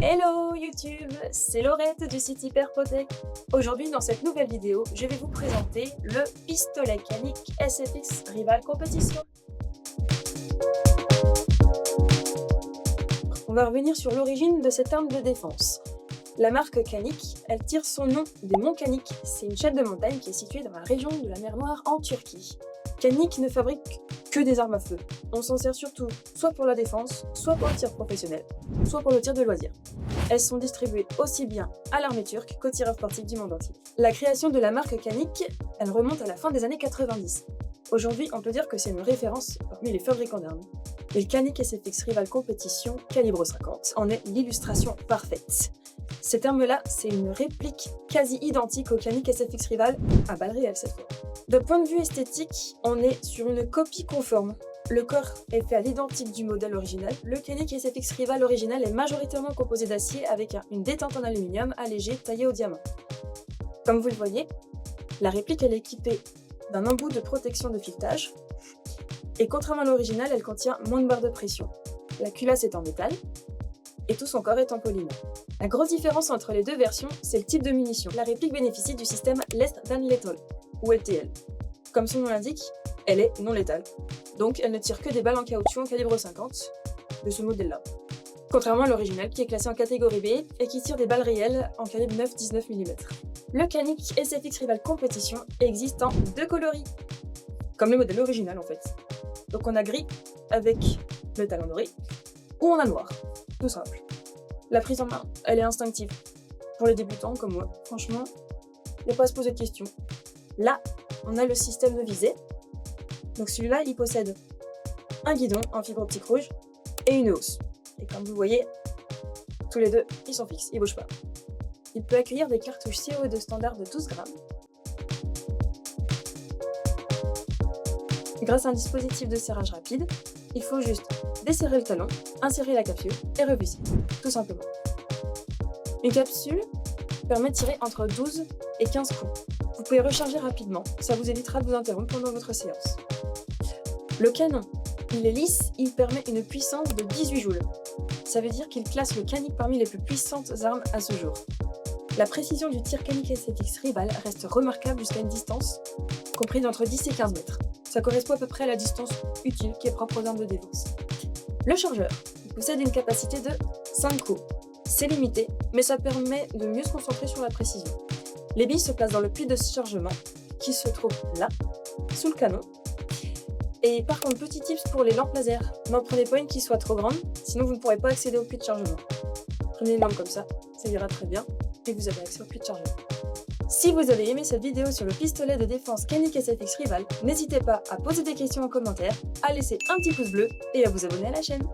Hello YouTube, c'est Laurette du site Hyperprotect. Aujourd'hui dans cette nouvelle vidéo, je vais vous présenter le pistolet Canik SFX Rival Competition. On va revenir sur l'origine de cette arme de défense. La marque Canik, elle tire son nom des monts Canik. C'est une chaîne de montagne qui est située dans la région de la mer Noire en Turquie. Canik ne fabrique que des armes à feu. On s'en sert surtout soit pour la défense, soit pour le tir professionnel, soit pour le tir de loisir. Elles sont distribuées aussi bien à l'armée turque qu'aux tireurs sportifs du monde entier. La création de la marque Canik, elle remonte à la fin des années 90. Aujourd'hui, on peut dire que c'est une référence parmi les fabricants d'armes. Et le Canik SFX Rival Competition calibre 50 en est l'illustration parfaite. Cette arme-là, c'est une réplique quasi identique au Canik SFX Rival, à balles réelles cette fois. De point de vue esthétique, on est sur une copie conforme. Le corps est fait à l'identique du modèle original. Le Canik SFX Rival original est majoritairement composé d'acier avec une détente en aluminium allégée taillée au diamant. Comme vous le voyez, la réplique elle est équipée d'un embout de protection de filetage et contrairement à l'original, elle contient moins de barres de pression. La culasse est en métal et tout son corps est en polymère. La grosse différence entre les deux versions, c'est le type de munition. La réplique bénéficie du système Less Than Lethal, ou LTL. Comme son nom l'indique, elle est non létale. Donc elle ne tire que des balles en caoutchouc en calibre 50 de ce modèle-là. Contrairement à l'original qui est classé en catégorie B et qui tire des balles réelles en calibre 9-19 mm. Le Canik SFX Rival Competition existe en deux coloris, comme le modèle original en fait. Donc on a gris avec le talon doré, ou on a noir, tout simple. La prise en main, elle est instinctive. Pour les débutants comme moi, franchement, il n'y a pas à se poser de questions. Là, on a le système de visée. Donc celui-là, il possède un guidon en fibre optique rouge et une hausse. Et comme vous voyez, tous les deux, ils sont fixes, ils ne bougent pas. Il peut accueillir des cartouches CO2 standard de 12 grammes. Grâce à un dispositif de serrage rapide, il faut juste desserrer le talon, insérer la capsule et revisser, tout simplement. Une capsule permet de tirer entre 12 et 15 coups. Vous pouvez recharger rapidement, ça vous évitera de vous interrompre pendant votre séance. Le canon, il est lisse, il permet une puissance de 18 joules. Ça veut dire qu'il classe le Canik parmi les plus puissantes armes à ce jour. La précision du tir Canik SFX Rival reste remarquable jusqu'à une distance comprise entre 10 et 15 mètres. Ça correspond à peu près à la distance utile qui est propre aux armes de défense. Le chargeur, il possède une capacité de 5 coups. C'est limité, mais ça permet de mieux se concentrer sur la précision. Les billes se placent dans le puits de chargement, qui se trouve là, sous le canon. Et par contre, petit tips pour les lampes laser, n'en prenez pas une qui soit trop grande, sinon vous ne pourrez pas accéder au puits de chargement. Prenez une lampe comme ça ira très bien, et vous avez accès au puits de chargement. Si vous avez aimé cette vidéo sur le pistolet de défense Canik SFX Rival, n'hésitez pas à poser des questions en commentaire, à laisser un petit pouce bleu et à vous abonner à la chaîne.